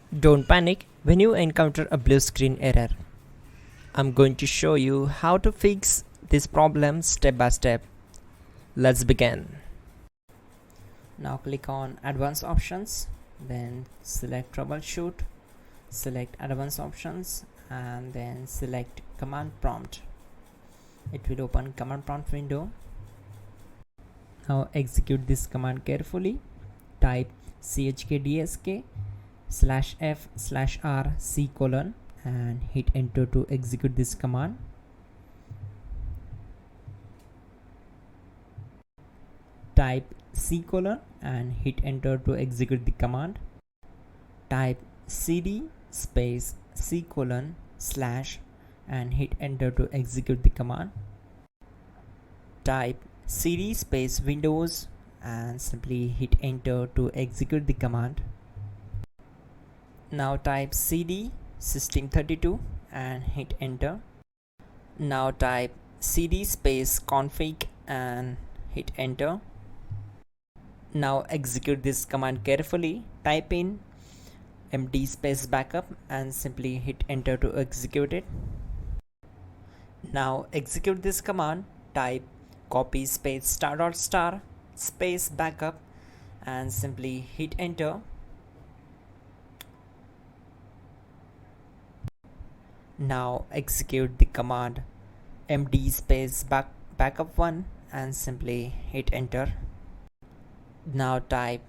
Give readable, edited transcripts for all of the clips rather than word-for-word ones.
Don't panic when you encounter a blue screen error. I'm going to show you how to fix this problem step by step. Let's begin. Now click on Advanced Options, then select Troubleshoot, select Advanced Options, and then select Command Prompt. It will open Command Prompt window. Now execute this command carefully. Type chkdsk/f/r/c: and hit enter to execute this command. Type C: and hit enter to execute the command. Type cd space C: / and hit enter to execute the command. Type cd space Windows and simply hit enter to execute the command. Now type cd system32 and hit enter. Now type cd space config and hit enter. Now execute this command carefully. Type in md space backup and simply hit enter to execute it. Now execute this command. Type copy space *** space backup and simply hit enter. Now execute the command md space backup1 and simply hit enter. Now type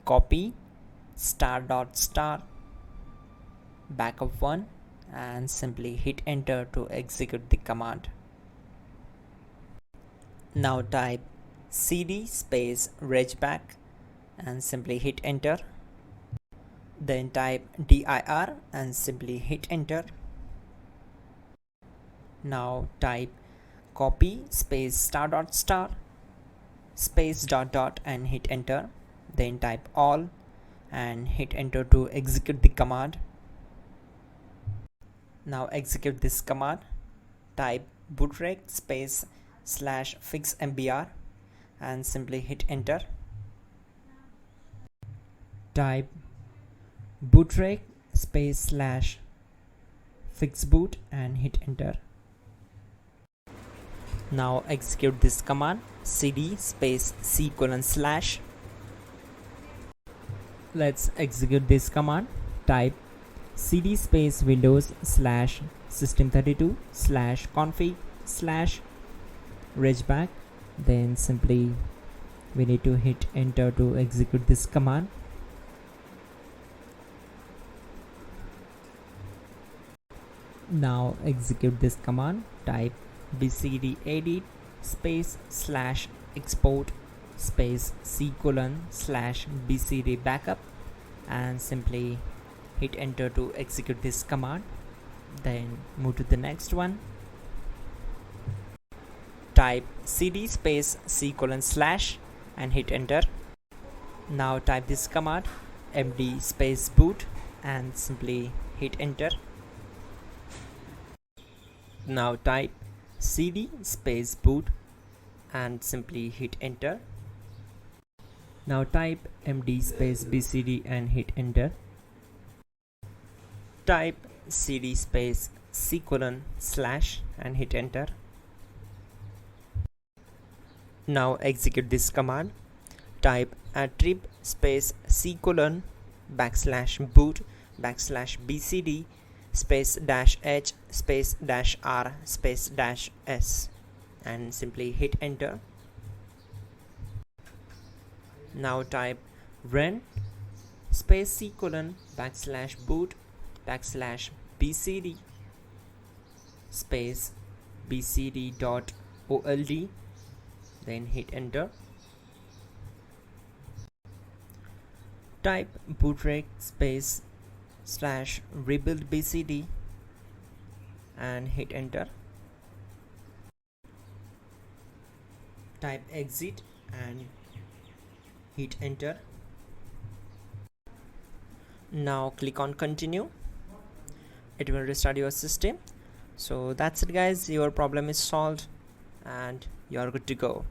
copy *** backup1 and simply hit enter to execute the command. Now type cd space regback and simply hit enter. Then type dir and simply hit enter. Now type copy space *** space ... and hit enter. Then type all and hit enter to execute the command. Now execute this command. Type bootrec space /fixmbr and simply hit enter. Type bootrec space /fixboot and hit enter. Now execute this command cd space C:/. Let's execute this command. Type cd space Windows /system32 /config /regback. Then simply we need to hit enter to execute this command. Now execute this command. Type bcdedit space /export space C:/ bcd backup and simply hit enter to execute this command. Then move to the next one. Type cd space C:/ and hit enter. Now type this command md space boot and simply hit enter. Now type cd space boot and simply hit enter. Now type md space bcd and hit enter. Type cd space C:/ and hit enter. Now execute this command. Type attrib space C:/ \boot \bcd space -h space -r space -s and simply hit enter. Now type run space C:/ \boot \bcd space bcd.old. Then hit enter. Type bootrec space /rebuild bcd and hit enter. Type exit and hit enter. Now click on continue. It will restart your system. So that's it guys, your problem is solved and you're good to go.